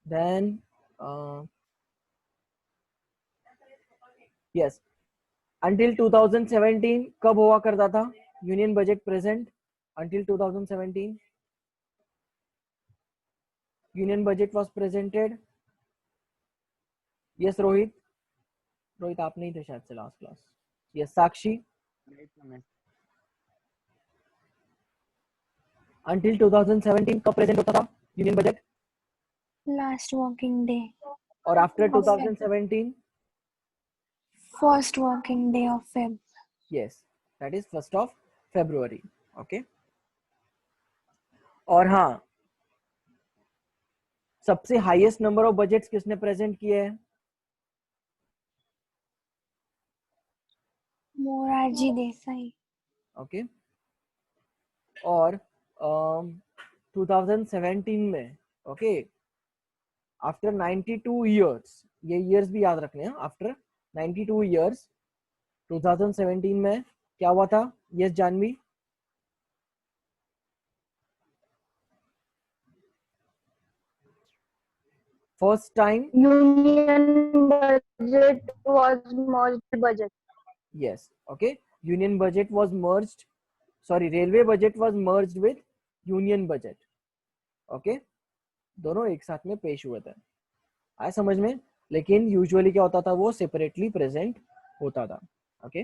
Then yes, until 2017 कब हुआ करता था union budget present? Until 2017 union budget was presented. Yes Rohit, Rohit आप नहीं थे शायद से लास्ट क्लास। यस साक्षी, अंटिल 2017 कब प्रेजेंट होता था union budget? Last working day और after of Feb. 2017? First working day of Feb. Yes, that is 1st of February। Okay, और हाँ, सबसे हाईएस्ट नंबर ऑफ बजट्स किसने प्रेजेंट किए हैं? Morarji Desai. ओके, और 2017 में ओके, आफ्टर 92 ईयर्स, ये ईयर्स भी याद रखने हैं, आफ्टर 92 ईयर्स 2017 में क्या हुआ था? Yes Janvi, first time Union budget was merged budget. yes, okay, union budget was merged, sorry, railway budget was merged with union budget। Okay, दोनों एक साथ में पेश हुए थे, आया समझ में? लेकिन यूजुअली क्या होता था, वो सेपरेटली प्रेजेंट होता था। ओके,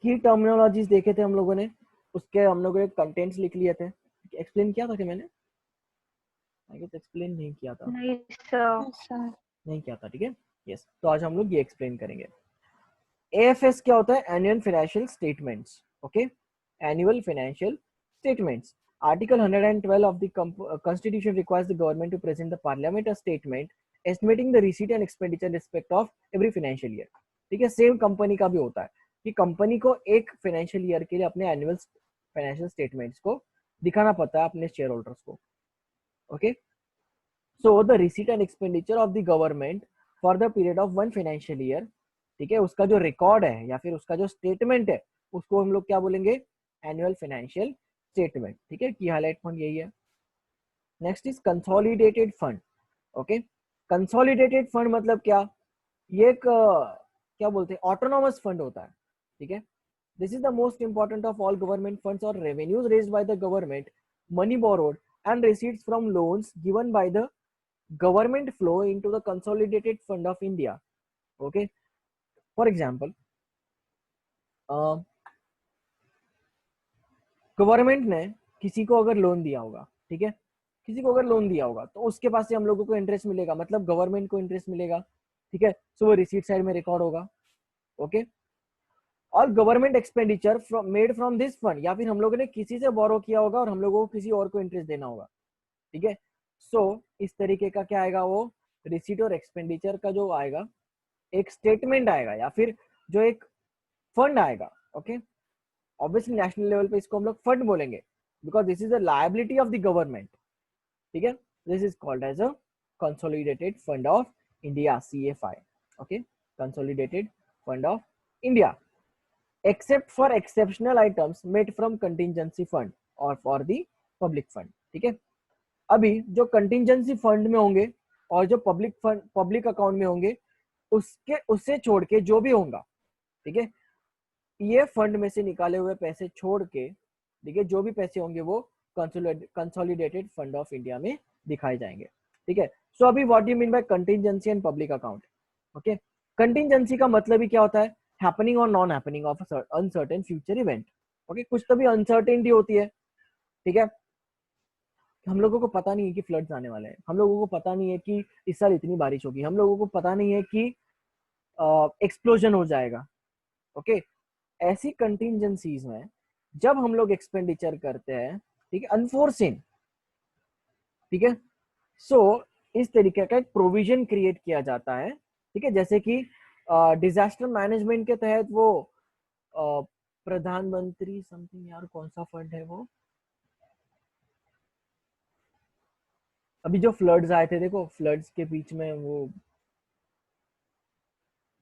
की टर्मिनोलॉजीज देखे थे हम लोगों ने, उसके हम लोगों ने कंटेंट्स लिख लिए थे। एक्सप्लेन किया था कि मैंने? आई गेस एक्सप्लेन नहीं किया था। नहीं सर। Yes, sir. नहीं किया था, ठीक है। यस, तो आज हम लोग ये एक्सप्लेन करेंगे। एएफएस क्या होता है? Annual financial statements. Okay, annual financial statements. Article 112 of the constitution requires the government to present the parliament a statement estimating the receipt and expenditure in respect of every financial year। ठीक है, same company का भी होता है कि company को एक financial year के लिए अपने एनुअल फाइनेंशियल स्टेटमेंट्स को दिखाना पड़ता है अपने शेयर होल्डर्स को। Okay, so the receipt and expenditure of the government for the period of one financial year, ठीक है, उसका जो रिकॉर्ड है या फिर उसका जो स्टेटमेंट है उसको हम लोग क्या बोलेंगे? Annual financial statement. ठीक है, की हाईलाइट पॉइंट यही है। Next is consolidated fund. Okay, consolidated fund मतलब क्या? ये एक क्या बोलते हैं, ऑटोनॉमस फंड होता है। ठीक है, this is the most important of all government funds और revenues raised by the government, money borrowed and receipts from loans given by the government flow into the consolidated fund of India। Okay, for example, government ने किसी को अगर loan दिया होगा, ठीक है, किसी को अगर लोन दिया होगा तो उसके पास से हम लोगों को इंटरेस्ट मिलेगा, मतलब गवर्नमेंट को इंटरेस्ट मिलेगा। ठीक है, सो वो रिसीट साइड में रिकॉर्ड होगा। ओके, और government expenditure made from this fund, या फिर हम लोगों ने किसी से बोरो किया होगा और हम लोगों को किसी और को इंटरेस्ट देना होगा। ठीक है, सो इस तरीके का क्या आएगा, वो रिसीट और एक्सपेंडिचर का जो आएगा एक स्टेटमेंट आएगा या फिर जो एक फंड आएगा। ओके, ऑब्वियसली नेशनल लेवल पे इसको हम लोग फंड बोलेंगे because this is a liability of the government. ठीक है, this is called as a consolidated fund of India, CFI। Okay, consolidated fund of India except for exceptional items made from contingency fund और for the public fund. ठीक है, अभी जो contingency fund में होंगे और जो पब्लिक फंड, पब्लिक अकाउंट में होंगे, उससे छोड़ के जो भी होगा, ठीक है, ये फंड में से निकाले हुए पैसे छोड़ के, ठीक है, जो भी पैसे होंगे वो कंसोलिडेटेड फंड ऑफ इंडिया में दिखाए जाएंगे। ठीक है, सो अभी what you mean bye contingency and public account? Okay, contingency का मतलब ही क्या होता है? हैपनिंग और non happening of uncertain future event. Okay, कुछ तो भी अनसर्टेनिटी होती है। ठीक है, हम लोगों को पता नहीं है कि फ्लड्स आने वाले हैं, हम लोगों को पता नहीं है कि इस साल इतनी बारिश होगी, हम लोगों को पता नहीं है कि एक्सप्लोजन हो जाएगा। ओके, ऐसी कंटिजेंसीज में जब हम लोग एक्सपेंडिचर करते हैं, ठीक है, अनफोर्सिन, ठीक है, सो इस तरीके का एक प्रोविजन क्रिएट किया जाता है। ठीक है, जैसे कि डिजास्टर मैनेजमेंट के तहत वो प्रधानमंत्री समथिंग, यार कौन सा फंड है वो, अभी जो फ्लड्स आए थे, देखो फ्लड्स के बीच में वो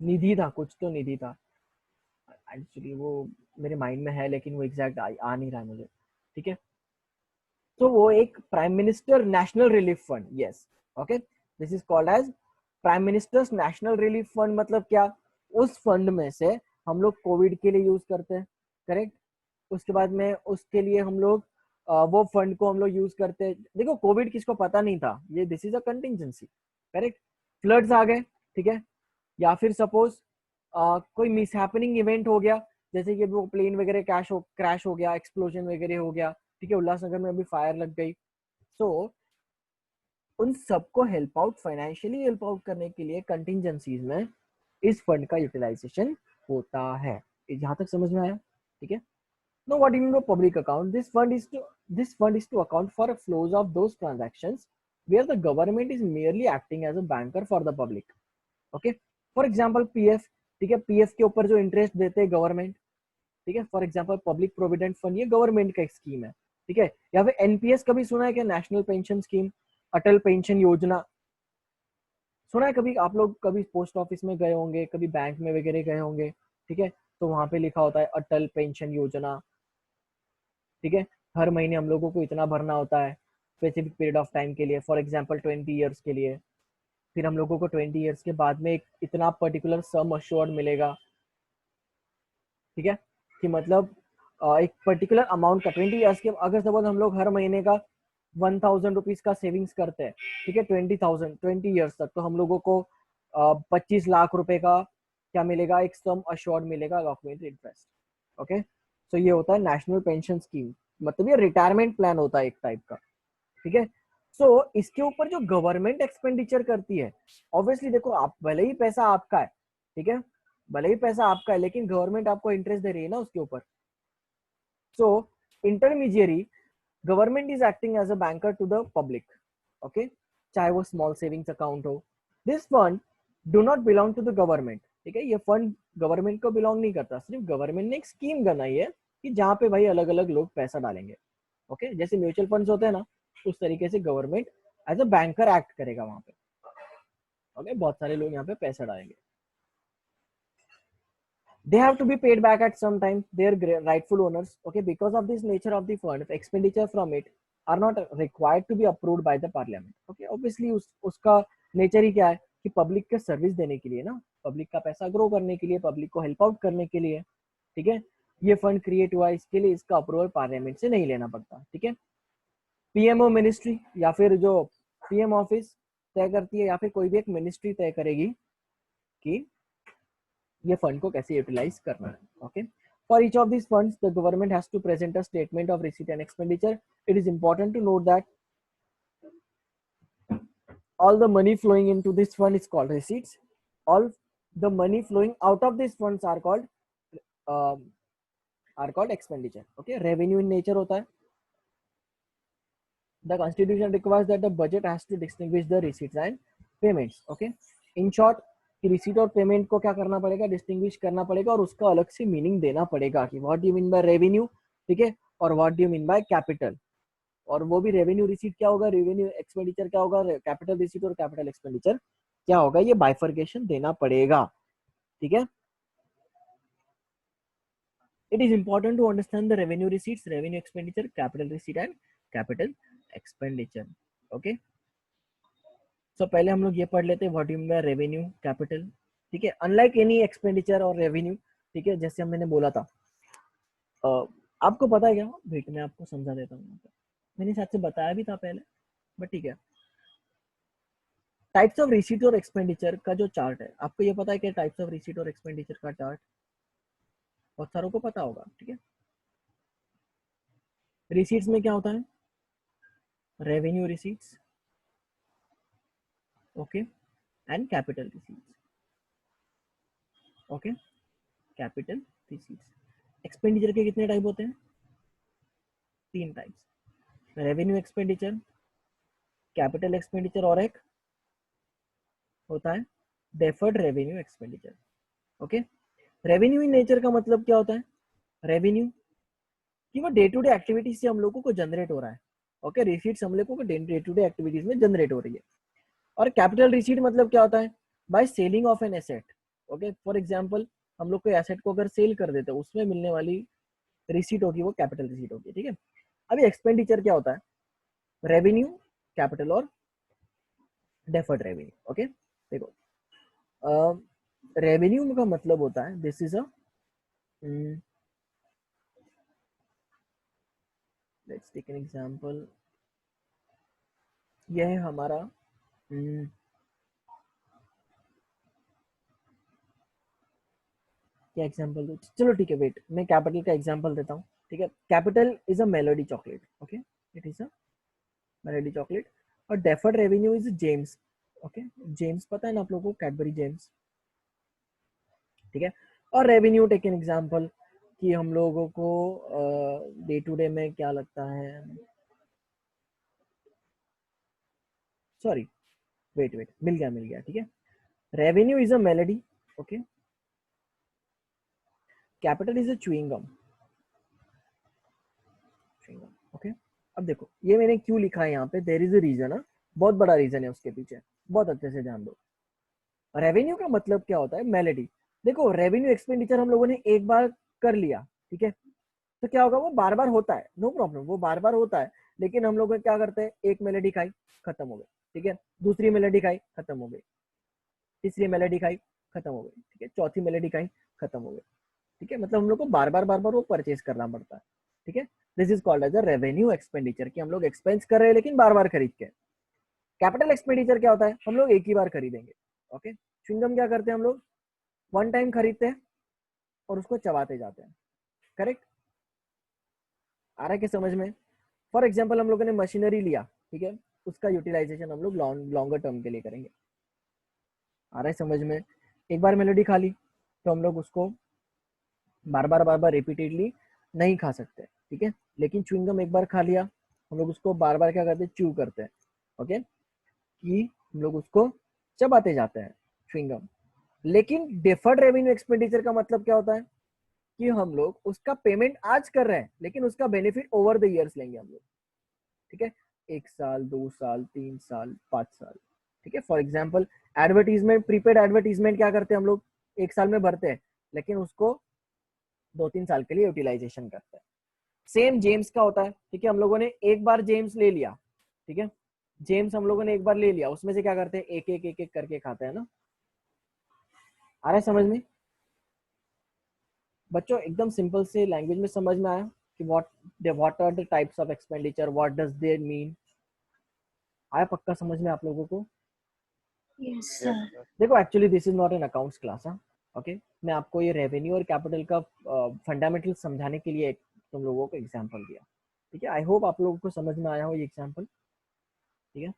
निधि था, कुछ तो निधि था एक्चुअली, वो मेरे माइंड में है लेकिन वो एग्जैक्ट आ नहीं रहा है मुझे। ठीक है, तो वो एक prime minister national relief fund, yes, okay, this is called as prime minister's national relief fund. मतलब क्या, उस फंड में से हम लोग कोविड के लिए यूज करते हैं, करेक्ट। उसके बाद में उसके लिए हम लोग वो फंड को हम लोग यूज करते हैं। देखो कोविड किसको पता नहीं था, ये this is a contingency, correct. Floods आ गए, ठीक है, या फिर सपोज कोई मिसहैपनिंग इवेंट हो गया, जैसे कि वो प्लेन वगैरह क्रैश हो गया, एक्सप्लोजन वगैरह हो गया, ठीक है, उल्लासनगर में अभी फायर लग गई। सो उन सबको help out, financially help out करने के लिए कंटिजेंसीज में इस फंड का यूटिलाइजेशन होता है। जहां तक समझ में आया, ठीक है। Now, what do you mean by public account? This fund is to account for flows of those transactions where the government is merely acting as a banker for the public. Okay. For example, PF, ठीक है, PF के ऊपर जो interest देते हैं government, ठीक है। For example public provident fund, ये गवर्नमेंट का एक स्कीम है, ठीक है। या फिर एनपीएस कभी सुना है क्या, नेशनल पेंशन स्कीम, अटल पेंशन योजना, सुना है कभी आप लोग? कभी पोस्ट ऑफिस में गए होंगे, कभी बैंक में वगैरह गए होंगे, ठीक है, तो वहां पे लिखा होता है अटल पेंशन योजना, ठीक है। हर महीने हम लोगों को इतना भरना होता है स्पेसिफिक पीरियड ऑफ टाइम के लिए, फॉर एग्जांपल 20 ईयर्स के लिए। फिर हम लोगों को 20 ईयर्स के बाद में एक इतना पर्टिकुलर सम अश्योर्ड मिलेगा, ठीक है, कि मतलब एक पर्टिकुलर अमाउंट का 20 ईयर्स के, अगर सपोज हम लोग हर महीने का 1000 रुपीज का सेविंग्स करते हैं, ठीक है, 20,000 20 ईयर्स तक, तो हम लोगों को 25 लाख रुपए का क्या मिलेगा, एक सम अश्योर्ड मिलेगा डॉक्यूमेंट इंटरेस्ट। ओके, सो ये होता है नेशनल पेंशन स्कीम, मतलब ये रिटायरमेंट प्लान होता है एक टाइप का, ठीक है। सो इसके ऊपर जो गवर्नमेंट एक्सपेंडिचर करती है, ऑब्वियसली देखो आप भले ही पैसा आपका है, ठीक है, भले ही पैसा आपका है, लेकिन गवर्नमेंट आपको इंटरेस्ट दे रही है ना उसके ऊपर। So intermediary, government is acting as a banker to the public, okay, चाहे वो स्मॉल सेविंग्स अकाउंट हो। This fund do not belong to the government, ठीक है, ये फंड गवर्नमेंट को बिलोंग नहीं करता, सिर्फ गवर्नमेंट ने एक स्कीम बनाई है कि जहाँ पे भाई अलग अलग लोग पैसा डालेंगे, ओके, जैसे म्यूचुअल फंड्स होते हैं ना, उस तरीके से government as a banker act करेगा वहां पे, ओके, बहुत सारे लोग यहाँ पे पैसा डालेंगे। They have to be paid back at some time, their rightful owners, okay, because of this nature of the fund, expenditure from it are not required to be approved by the parliament, okay, obviously उसका nature ही क्या है कि public का service देने के लिए ना, public का पैसा ग्रो करने के लिए, पब्लिक को हेल्प आउट करने के लिए, ठीक है, ये फंड क्रिएट हुआ, इसके लिए इसका अप्रूवल पार्लियामेंट से नहीं लेना पड़ता, ठीक है। पीएमओ मिनिस्ट्री या फिर जो पीएम ऑफिस तय करती है, या फिर कोई भी एक मिनिस्ट्री तय करेगी कि ये फंड को कैसे यूटिलाइज करना है, okay. For each of this funds the government has to present a statement of receipt and expenditure. It is important to note that all the money flowing into this fund is called receipts, all the money flowing out of these funds uh, are called expenditure, okay, revenue in nature hota hai। The constitution requires that the budget has to distinguish the receipts and payments, okay, in short कि receipt और payment को क्या करना पड़ेगा, distinguish करना पड़ेगा, और उसका अलग से मीनिंग देना पड़ेगा कि what do you mean by revenue, ठीक है, और what do you mean by capital, और वो भी रेवेन्यू रिसीट क्या होगा, रेवेन्यू एक्सपेंडिचर क्या होगा, कैपिटल रिसीट और कैपिटल एक्सपेंडिचर क्या होगा, ये बाइफर्केशन देना पड़ेगा, ठीक है। It is important to understand the revenue receipts, revenue expenditure, capital receipt and capital expenditure, okay. So पहले हम लोग ये पढ़ लेते हैं what you mean by revenue, capital, ठीक है, अनलाइक एनी एक्सपेंडिचर और रेवेन्यू, ठीक है, जैसे मैंने बोला था, आपको पता है क्या, वेट मैं आपको समझा देता हूँ, मैंने शायद से बताया भी था पहले, बट ठीक है। टाइप्स ऑफ रिसीट और एक्सपेंडिचर का जो चार्ट है, आपको ये पता है कि टाइप्स ऑफ रिसीट और एक्सपेंडिचर का चार्ट बहुत सारों को पता होगा, ठीक है। रिसीट्स में क्या होता है, revenue receipts, okay, and capital receipts, okay, capital receipts. Expenditure के कितने टाइप होते हैं, 3 types, revenue expenditure, capital expenditure, और एक होता है deferred revenue expenditure, okay. Revenue in nature का मतलब क्या होता है, रेवेन्यू कि वो डे टू डे एक्टिविटीज से हम लोगों को जनरेट हो रहा है, ओके, रिसीट्स हम लोगों को डे टू डे एक्टिविटीज में जनरेट हो रही है। और कैपिटल रिसीट मतलब क्या होता है, by selling of an asset, okay, for example हम लोग कोई एसेट को अगर सेल कर देते हैं, उसमें मिलने वाली रिसीट होगी, वो कैपिटल रिसीट होगी, ठीक है। अभी एक्सपेंडिचर क्या होता है, एक्सपेंडिचर मतलब क्या होता है, हम लोग कोई एसेट को अगर सेल कर देते हैं, उसमें मिलने वाली रिसीट होगी, वो कैपिटल रिसीट होगी, ठीक है। रेवेन्यू, कैपिटल और डेफर्ड रेवेन्यू। ओके, देखो रेवेन्यू का मतलब होता है this is a let's take an example. यह है हमारा क्या एग्जांपल दो, चलो ठीक है वेट, मैं कैपिटल का एग्जांपल देता हूँ। ठीक है, capital is a melody chocolate. Okay, it is a melody chocolate. और deferred revenue is Gems. Okay, Gems पता है ना आप लोगों को, कैडबरी जेम्स। ठीक है, और रेवेन्यू टेक एन एग्जांपल कि हम लोगों को डे टू डे में क्या लगता है, सॉरी वेट वेट, मिल गया। ठीक है, revenue is a melody. Okay, capital is a chewing gum. Okay, अब देखो ये मैंने क्यों लिखा है यहाँ पे, देयर इज अ रीजन है, बहुत बड़ा रीजन है उसके पीछे, बहुत अच्छे से ध्यान दो। रेवेन्यू का मतलब क्या होता है, मेलोडी। देखो रेवेन्यू एक्सपेंडिचर हम लोगों ने एक बार कर लिया, ठीक है, तो क्या होगा, वो बार बार होता है, नो प्रॉब्लम, वो बार बार होता है, लेकिन हम लोग क्या करते हैं, एक मेलोडी खाई खत्म हो गई, ठीक है, दूसरी मेलोडी खाई खत्म हो गई, तीसरी मेलोडी खाई खत्म हो गई, ठीक है, चौथी मेलोडी खाई खत्म हो गई। ठीक है, मतलब हम लोग को बार बार वो परचेज करना पड़ता है। ठीक है, this is called as a revenue expenditure, कि हम लोग एक्सपेंस कर रहे हैं लेकिन बार बार खरीद के। कैपिटल एक्सपेंडिचर क्या होता है, हम लोग एक ही बार खरीदेंगे। ओके, च्युइंगम क्या करते हैं हम लोग, वन टाइम खरीदते हैं और उसको चबाते जाते हैं। करेक्ट, आ रहा है कि समझ में? फॉर एग्जाम्पल हम लोगों ने मशीनरी लिया, ठीक है, उसका यूटिलाइजेशन हम लोग लॉन्गर टर्म के लिए करेंगे। आ रहा है समझ में? एक बार मेलोडी खा ली तो हम लोग उसको बार बार रिपीटेडली नहीं खा सकते, ठीक है, लेकिन च्युइंगम एक बार खा लिया, हम लोग उसको बार बार क्या करते हैं, च्यू करते हैं। ओके, कि हम लोग उसको चबाते जाते हैं च्युइंगम। लेकिन डेफर्ड रेवेन्यू एक्सपेंडिचर का मतलब क्या होता है, कि हम लोग उसका पेमेंट आज कर रहे हैं लेकिन उसका बेनिफिट ओवर द ईयर्स लेंगे हम लोग। ठीक है, 1 साल, 2 साल, 3 साल, 5 साल। ठीक है, for example advertisement, prepaid advertisement क्या करते हैं हम लोग, 1 साल में भरते हैं लेकिन उसको 2-3 साल के लिए यूटिलाइजेशन करते हैं। सेम जेम्स का होता है। ठीक है, हम लोगों ने एक बार जेम्स ले लिया, ठीक है, जेम्स हम लोगों ने एक बार ले लिया, उसमें से क्या करते हैं, एक एक करके खाते हैं ना। आ रहा है समझ में बच्चों? एकदम सिंपल से लैंग्वेज में समझ में आया कि what are the types of expenditure, what does they mean? आया पक्का समझ में आप लोगों को? Yes, sir. देखो actually this is not an accounts class. हाँ, ओके, मैं आपको ये रेवेन्यू और कैपिटल का फंडामेंटल समझाने के लिए तुम लोगों को एग्जांपल दिया। ठीक है, आई होप आप लोगों को समझ में आया हो ये एग्जांपल। ठीक है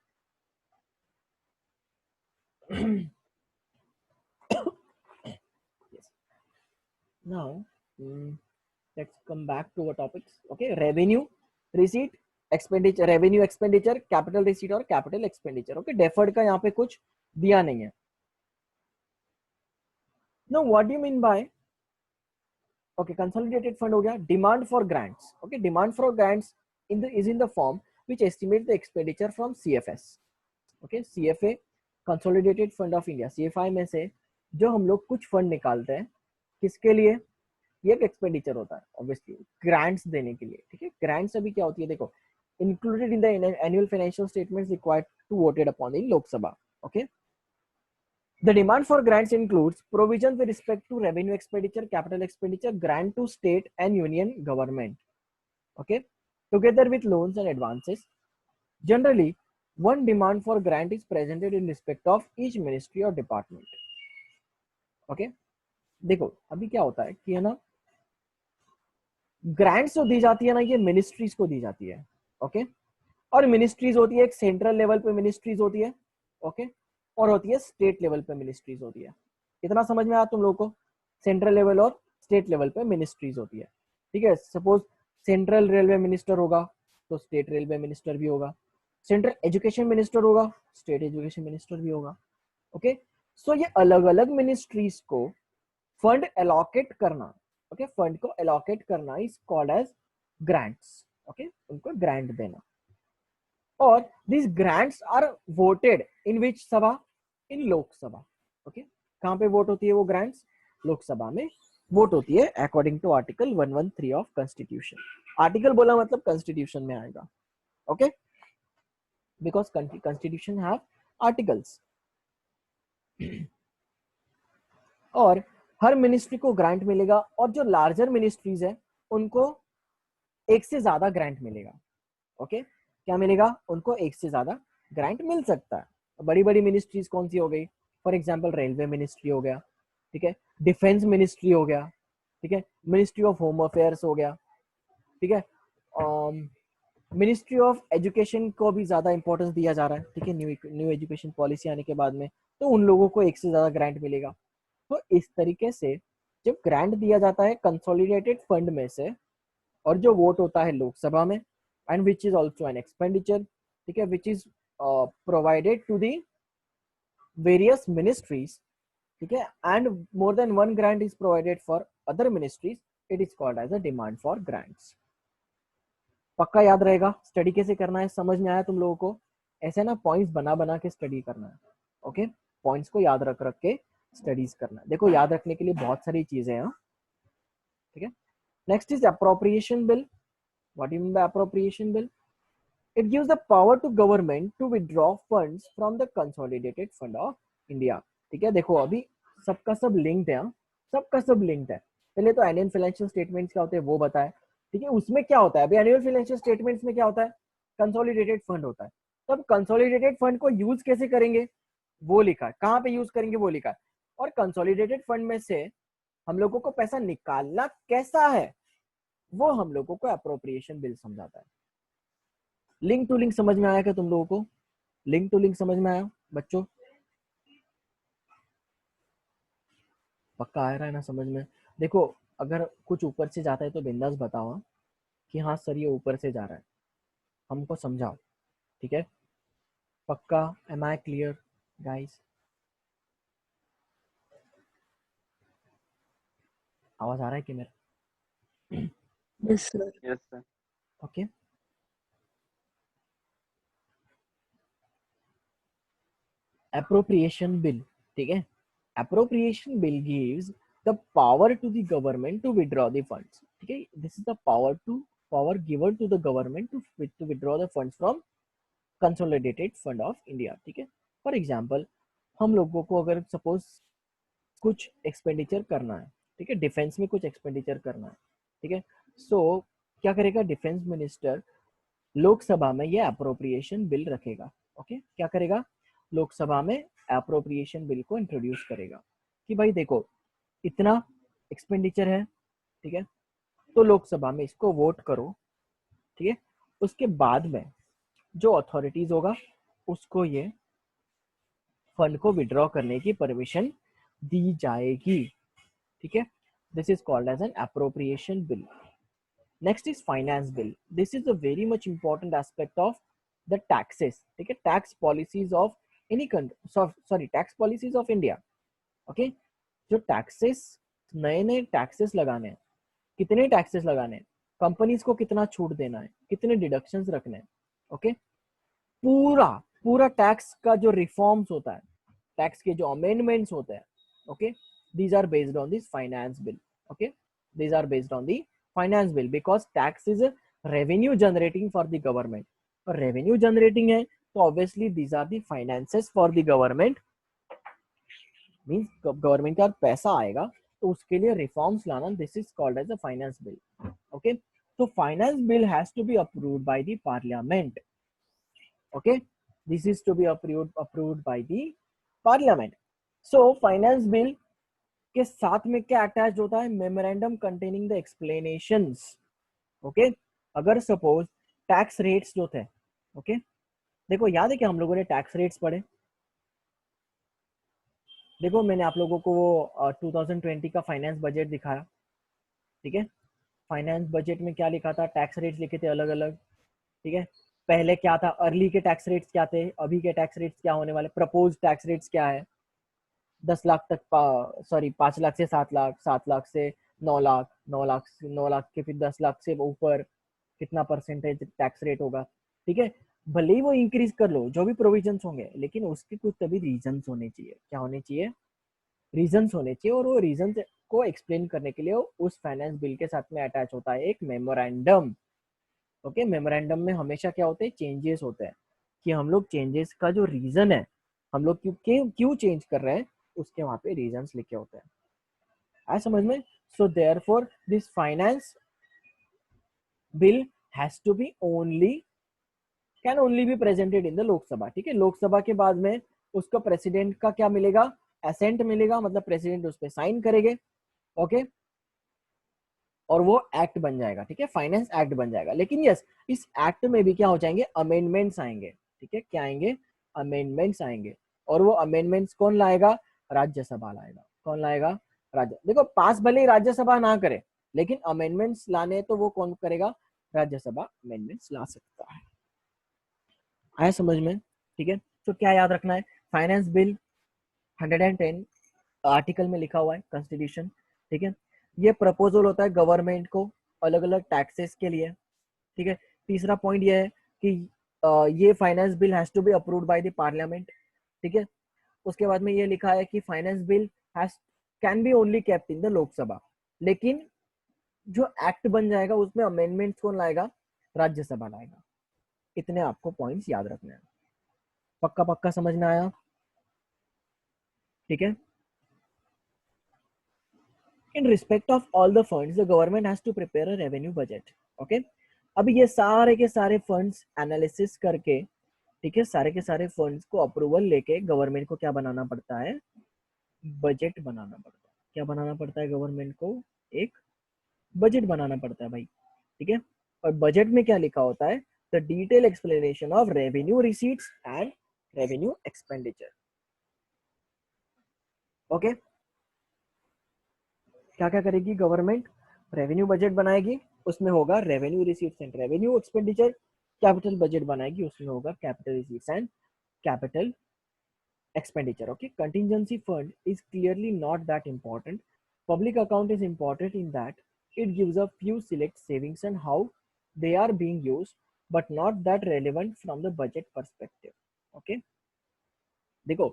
yes. Now let's come back to our topics. Okay, revenue, receipt, expenditure, revenue expenditure, capital receipt और capital expenditure. Okay, deferred का यहाँ पे कुछ दिया नहीं है। Now what do you mean by okay, consolidated fund हो गया, demand for grants. Okay, demand for grants is in the form which estimate the expenditure from CFS. Okay, CFA consolidated fund of India, CFI में से जो हम लोग कुछ fund निकालते हैं, किसके लिए? ये एक एक्सपेंडिचर होता है ऑब्वियसली, ग्रांट्स देने के लिए। ठीक है, ग्रांट्स अभी क्या होती है, देखो included in the annual financial statements required to voted upon in Lok Sabha. Okay, the demand for grants includes provisions with respect to revenue expenditure, capital expenditure, grant to state and union government. Okay, together with loans and advances. Generally, one demand for grant is presented in respect of each ministry or department. Okay, देखो अभी क्या होता है कि है ना, grants जो दी जाती है ना, ये मिनिस्ट्रीज को दी जाती है। ओके, और मिनिस्ट्रीज होती है, एक सेंट्रल लेवल पे मिनिस्ट्रीज होती है, ओके, और होती है स्टेट लेवल पे मिनिस्ट्रीज होती है। इतना समझ में आया तुम लोगों को? सेंट्रल लेवल और स्टेट लेवल पे मिनिस्ट्रीज होती है। ठीक है, सपोज सेंट्रल रेलवे मिनिस्टर होगा तो स्टेट रेलवे मिनिस्टर भी होगा, सेंट्रल एजुकेशन मिनिस्टर होगा, स्टेट एजुकेशन मिनिस्टर भी होगा। ओके, सो ये अलग अलग मिनिस्ट्रीज को फंड एलोकेट करना, ओके, फंड को एलोकेट करना is called as grants. Okay, उनको ग्रांट देना। और these grants are voted in which सभा? in लोक सभा। ओके, कहां पे वोट होती है वो ग्रांट्स? लोकसभा में वोट होती है according to article 113 of constitution. Article बोला मतलब कॉन्स्टिट्यूशन में आएगा। Okay, because constitution have articles. और हर मिनिस्ट्री को ग्रांट मिलेगा, और जो लार्जर मिनिस्ट्रीज है उनको एक से ज्यादा ग्रांट मिलेगा. ओके, क्या मिलेगा? उनको एक से ज्यादा ग्रांट मिल सकता है. बड़ी बड़ी मिनिस्ट्रीज कौन सी हो गई? फॉर एग्जांपल रेलवे मिनिस्ट्री हो गया, ठीक है, डिफेंस मिनिस्ट्री हो गया, ठीक है, मिनिस्ट्री ऑफ होम अफेयर्स हो गया, ठीक है, मिनिस्ट्री ऑफ एजुकेशन को भी ज्यादा इंपॉर्टेंस दिया जा रहा है, ठीक है, न्यू एजुकेशन पॉलिसी आने के बाद में, तो उन लोगों को एक से ज्यादा ग्रांट मिलेगा. तो इस तरीके से जब ग्रांट दिया जाता है कंसोलिडेटेड फंड में से, और जो वोट होता है लोकसभा में, and which is also an expenditure, ठीक है, which is provided to the various ministries, ठीक है, and more than one grant is provided for other ministries, it is called as a demand for grants. पक्का याद रहेगा. Study कैसे करना है समझ में आया तुम लोगों को? ऐसे ना पॉइंट्स बना बना के स्टडी करना है. ओके, पॉइंट्स को याद रख रख के स्टडीज करना है. देखो याद रखने के लिए बहुत सारी चीजें हैं, ठीक है. Next is appropriation bill. What you mean by appropriation bill? It gives the power to government to withdraw funds from the consolidated fund of India. ठीक है, देखो अभी सबका सब लिंक्ड है, सबका सब लिंक्ड है. पहले तो एनुअल फाइनेंशियल स्टेटमेंट्स क्या होते हैं वो बताया, ठीक है. उसमें क्या होता है? अभी एनुअल फाइनेंशियल स्टेटमेंट्स में क्या होता है? कंसोलिडेटेड फंड होता है. तो अब कंसोलिडेटेड फंड को यूज कैसे करेंगे वो लिखा है, कहाँ पे यूज करेंगे वो लिखा है. और कंसोलिडेटेड फंड में से हम लोगों को पैसा निकालना कैसा है वो हम लोगों को अप्रोप्रिएशन बिल समझाता है. लिंक टू लिंक समझ में आया क्या तुम लोगों को? लिंक टू लिंक समझ में आया बच्चों? पक्का आ रहा है ना समझ में? देखो अगर कुछ ऊपर से जाता है तो बिंदास बताओ कि हाँ सर ये ऊपर से जा रहा है, हमको समझाओ, ठीक है. पक्का? Am I clear guys? आवाज आ रहा है कि मेरा? Yes, sir. Yes, sir. Okay. Appropriation bill, ठीक है. Appropriation bill gives the power to the government to withdraw the funds, ठीक है. This is the power given to the government to withdraw the funds from consolidated fund of India, ठीक है. For example हम लोगों को अगर suppose कुछ expenditure करना है, ठीक है, डिफेंस में कुछ एक्सपेंडिचर करना है, ठीक है. सो क्या करेगा डिफेंस मिनिस्टर? लोकसभा में ये अप्रोप्रिएशन बिल रखेगा. ओके, क्या करेगा? लोकसभा में अप्रोप्रिएशन बिल को इंट्रोड्यूस करेगा कि भाई देखो इतना एक्सपेंडिचर है, ठीक है, तो लोकसभा में इसको वोट करो, ठीक है. उसके बाद में जो अथॉरिटीज होगा उसको ये फंड को विड्रॉ करने की परमिशन दी जाएगी, ठीक है. This is called as an appropriation bill. Next is finance bill. This is a very much important aspect of the taxes, ठीक है. Tax policies of any country, sorry tax policies of India. Okay, जो taxes, नए नए taxes लगाने हैं, कितने taxes लगाने हैं, कंपनीज को कितना छूट देना है, कितने डिडक्शंस रखने हैं, ओके. पूरा पूरा टैक्स का जो रिफॉर्म्स होता है, टैक्स के जो अमेंडमेंट्स होते हैं, okay, these are based on this finance bill. Okay, these are based on the finance bill because tax is a revenue generating for the government. और revenue generating है तो obviously these are the finances for the government, means government का पैसा आएगा तो उसके लिए reforms लाना, this is called as a finance bill. Okay, so finance bill has to be approved by the parliament. Okay, this is to be approved by the parliament. So finance bill के साथ में क्या attach होता है? Memorandum containing the explanations. Okay, अगर suppose tax rates जो थे, okay, देखो याद है कि हम लोगों ने टैक्स रेट्स पढ़े? देखो मैंने आप लोगों को वो 2020 का फाइनेंस बजट दिखाया, ठीक है. फाइनेंस बजट में क्या लिखा था? टैक्स रेट्स लिखे थे अलग अलग, ठीक है. पहले क्या था? अर्ली के टैक्स रेट्स क्या थे, अभी के टैक्स रेट्स क्या होने वाले, प्रपोज टैक्स रेट्स क्या है, 10 लाख तक, सॉरी 5 लाख से 7 लाख, 7 लाख से 9 लाख, 9 लाख के फिर 10 लाख से ऊपर कितना परसेंटेज टैक्स रेट होगा, ठीक है. भले ही वो इंक्रीज कर लो, जो भी प्रोविजंस होंगे, लेकिन उसके कुछ तभी रीजंस होने चाहिए. क्या होने चाहिए? रीजंस होने चाहिए. और वो रीजंस को एक्सप्लेन करने के लिए उस फाइनेंस बिल के साथ में अटैच होता है एक मेमोरेंडम. ओके, मेमोरेंडम में हमेशा क्या होते हैं? चेंजेस होते हैं कि हम लोग चेंजेस का जो रीजन है, हम लोग क्यों चेंज कर रहे हैं, उसके वहां पे रीजंस लिखे होते हैं। आया समझ में? So therefore this finance bill has to be only can only be presented in the Lok Sabha. ठीक है, लोकसभा के बाद में उसको प्रेसिडेंट का क्या मिलेगा, एसेंट मिलेगा, मतलब प्रेसिडेंट उस पर साइन करेंगे। ओके, और वो एक्ट बन जाएगा। ठीक है, फाइनेंस एक्ट बन जाएगा। लेकिन यस, इस एक्ट में भी क्या हो जाएंगे, अमेंडमेंट्स आएंगे। ठीक है, क्या आएंगे, अमेंडमेंट्स आएंगे। और वो अमेंडमेंट्स कौन लाएगा, राज्यसभा लाएगा। कौन लाएगा, राज्य। देखो, पास भले ही राज्यसभा ना करे, लेकिन अमेंडमेंट्स लाने तो वो कौन करेगा, राज्यसभा अमेंडमेंट्स ला सकता है। आया समझ में? ठीक है, तो क्या याद रखना है, फाइनेंस बिल 110 आर्टिकल में लिखा हुआ है कॉन्स्टिट्यूशन। ठीक है, ये प्रपोजल होता है गवर्नमेंट को अलग अलग टैक्सेस के लिए। ठीक है, तीसरा पॉइंट ये है कि ये finance bill has to be approved by the parliament. ठीक है, उसके बाद में ये लिखा है कि finance bill has can be only kept in the Lok Sabha, लेकिन जो एक्ट बन जाएगा उसमें अमेंडमेंट्स कौन लाएगा, राज्यसभा लाएगा। इतने आपको पॉइंट्स याद रखने हैं। पक्का पक्का समझ में आया? ठीक है, in respect of all the funds the government has to prepare a revenue budget. Okay, अभी ये सारे के सारे फंड्स एनालिसिस करके, ठीक है, सारे के सारे फंड्स को अप्रूवल लेके गवर्नमेंट को क्या बनाना पड़ता है, बजट बनाना पड़ता है। क्या बनाना पड़ता है गवर्नमेंट को, एक बजट बनाना पड़ता है भाई। ठीक है, और बजट में क्या लिखा होता है, the detail explanation of revenue receipts and revenue expenditure. Okay, क्या क्या करेगी गवर्नमेंट, रेवेन्यू बजट बनाएगी, उसमें होगा revenue receipts and revenue expenditure. Capital budget बनाएगी, उसमें होगा capital receipts and capital expenditure. Okay, contingency fund is clearly not that important. Public account is important in that it gives a few select savings and how they are being used, but not that relevant from the budget perspective. Okay, देखो,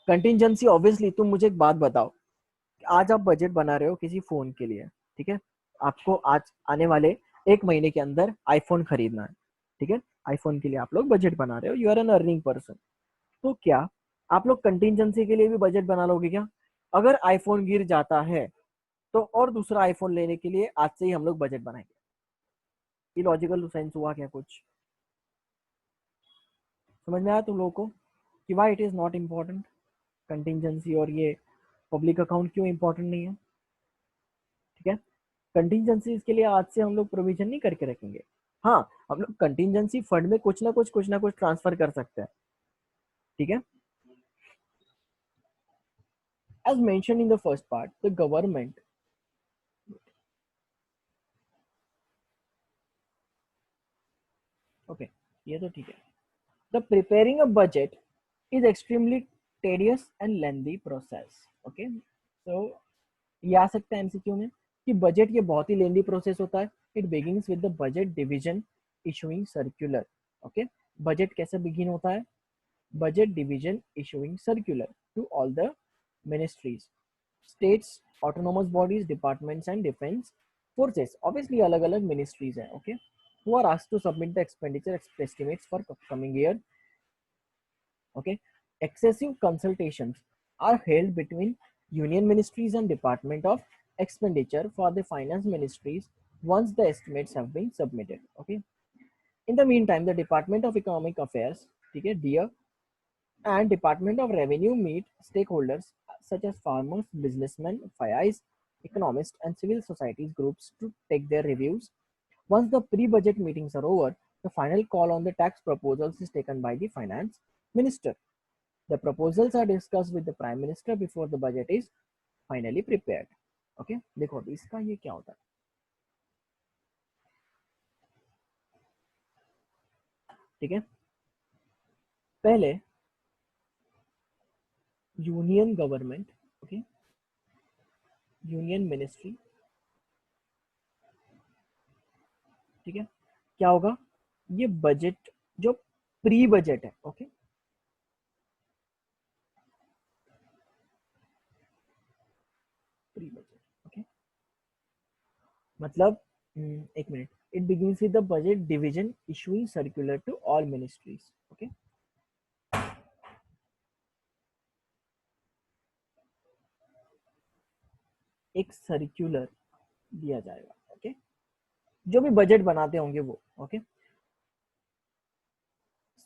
contingency obviously, तुम मुझे एक बात बताओ, आज आप budget बना रहे हो किसी फोन के लिए। ठीक है, आपको आज आने वाले एक महीने के अंदर आईफोन खरीदना है। ठीक है, आईफोन के लिए आप लोग बजट बना रहे हो, you are an earning person. तो क्या आप लोग कंटिजेंसी के लिए भी बजट बना लोगे क्या? अगर आईफोन गिर जाता है तो और दूसरा आईफोन लेने के लिए आज से ही हम लोग बजट बनाएंगे। ये लॉजिकल सेंस हुआ क्या कुछ? समझ में आया तुम लोगों को कि why it is not important contingency, और ये पब्लिक अकाउंट क्यों इंपॉर्टेंट नहीं है? ठीक है, कंटिजेंसी के लिए आज से हम लोग प्रोविजन नहीं करके रखेंगे। हाँ, हम लोग कंटिजेंसी फंड में कुछ ना कुछ ट्रांसफर कर सकते हैं। ठीक है, as mentioned in the first part, the government okay, ये तो ठीक है। The preparing a budget is extremely tedious and lengthy process. Okay, so ये आ सकता है एमसीक्यू में कि बजट ये बहुत ही लेंदी प्रोसेस होता है। It begins with the budget division issuing circular. Okay, budget कैसे बिगिन होता है, budget division issuing circular to all the ministries, states, autonomous bodies, departments and defence forces. Obviously अलग अलग मिनिस्ट्रीज हैं। ओके, who are asked to submit the expenditure estimates for coming year. Okay, excessive consultations are held between union ministries and department of expenditure for the finance ministries once the estimates have been submitted. Okay, in the meantime the department of economic affairs, okay, DEA, and department of revenue meet stakeholders such as farmers, businessmen, FIIs, economists and civil societies groups to take their reviews. Once the pre-budget meetings are over, the final call on the tax proposals is taken by the finance minister. The proposals are discussed with the prime minister before the budget is finally prepared. Okay, देखो अभी इसका ये क्या होता है। ठीक है, पहले union government, okay, union ministry, ठीक है, क्या होगा, ये बजट जो प्री बजट है, ओके, प्री बजट, ओके, मतलब एक minute, it begins with the budget division issuing circular to all ministries. Okay, एक सर्कुलर दिया जाएगा। ओके, जो भी बजट बनाते होंगे वो, ओके,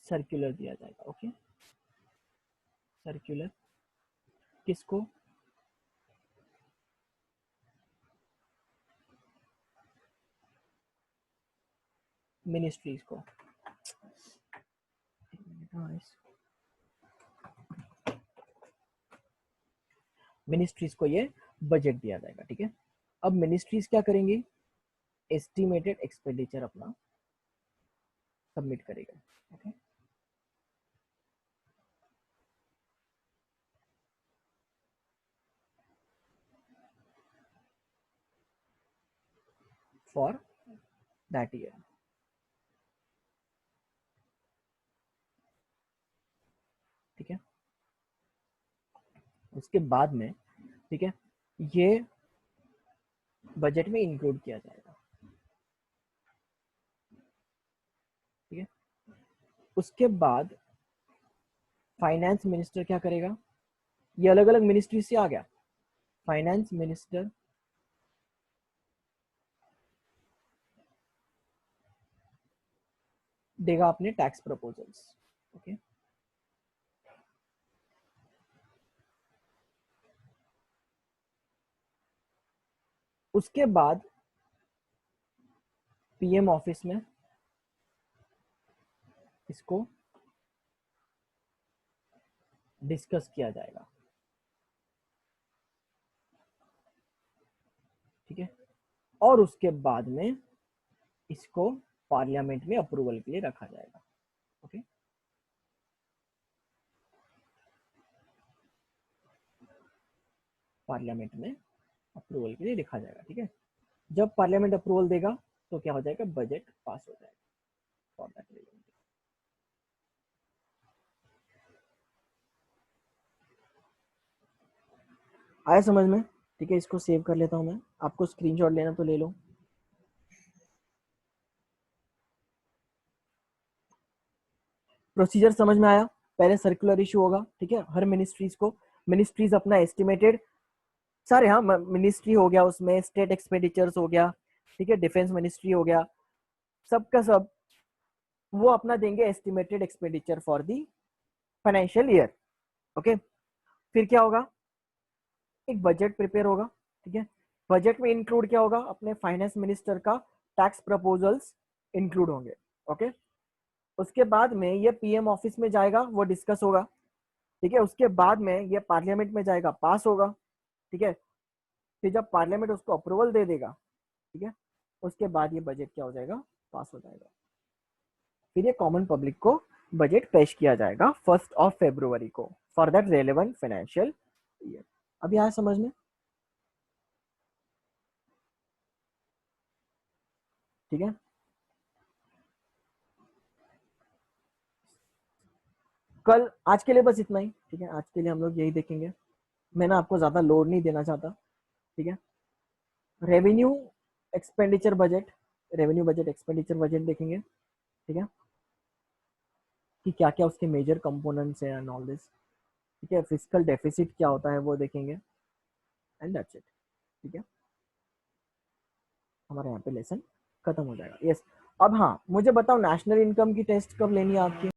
सर्कुलर दिया जाएगा। ओके, सर्कुलर किसको? मिनिस्ट्रीज को। मिनिस्ट्रीज को ये बजट दिया जाएगा। ठीक है, अब मिनिस्ट्रीज क्या करेंगी? एस्टिमेटेड एक्सपेंडिचर अपना सबमिट करेगा। Okay, for that year. ठीक है, उसके बाद में, ठीक है, ये बजट में इंक्लूड किया जाएगा। ठीक है, उसके बाद फाइनेंस मिनिस्टर क्या करेगा? ये अलग अलग मिनिस्ट्री से आ गया। फाइनेंस मिनिस्टर देगा अपने टैक्स प्रपोजल्स। ओके, उसके बाद पीएम ऑफिस में इसको डिस्कस किया जाएगा। ठीक है, और उसके बाद में इसको पार्लियामेंट में अप्रूवल के लिए रखा जाएगा। ओके, पार्लियामेंट में अप्रूवल के लिए लिखा जाएगा। ठीक है, जब पार्लियामेंट अप्रूवल देगा तो क्या हो जाएगा? बजट पास हो जाएगा फॉर दैट रीजन। आया समझ में? ठीक है, इसको सेव कर लेता हूं मैं। आपको स्क्रीनशॉट लेना तो ले लो। प्रोसीजर समझ में आया? पहले सर्कुलर इशू होगा। ठीक है, हर मिनिस्ट्रीज को, मिनिस्ट्रीज अपना एस्टिमेटेड सारे, हाँ, मिनिस्ट्री हो गया, उसमें स्टेट एक्सपेंडिचर्स हो गया, ठीक है, डिफेंस मिनिस्ट्री हो गया, सबका सब वो अपना देंगे estimated expenditure for the financial year. Okay, फिर क्या होगा? एक बजट प्रिपेयर होगा। ठीक है, बजट में इंक्लूड क्या होगा? अपने फाइनेंस मिनिस्टर का टैक्स प्रपोजल्स इंक्लूड होंगे। ओके, उसके बाद में ये पीएम ऑफिस में जाएगा, वो डिस्कस होगा। ठीक है, उसके बाद में ये पार्लियामेंट में जाएगा, पास होगा। ठीक है, फिर जब पार्लियामेंट उसको अप्रूवल दे देगा, ठीक है, उसके बाद ये बजट क्या हो जाएगा? पास हो जाएगा। फिर ये कॉमन पब्लिक को बजट पेश किया जाएगा 1 फरवरी को for that relevant financial year. अभी आया समझ में? ठीक है, कल आज के लिए बस इतना ही। ठीक है, आज के लिए हम लोग यही देखेंगे। मैं ना आपको ज्यादा लोड नहीं देना चाहता। ठीक है, revenue expenditure budget, revenue budget expenditure budget देखेंगे। ठीक है, कि क्या क्या उसके मेजर कंपोनेंट्स हैं एंड ऑल दिस। ठीक है, फिजिकल डेफिसिट क्या होता है वो देखेंगे, एंड दैट्स इट। ठीक है, हमारा यहाँ पे लेसन खत्म हो जाएगा। यस, अब हाँ, मुझे बताओ नेशनल इनकम की टेस्ट कब लेनी है आपकी?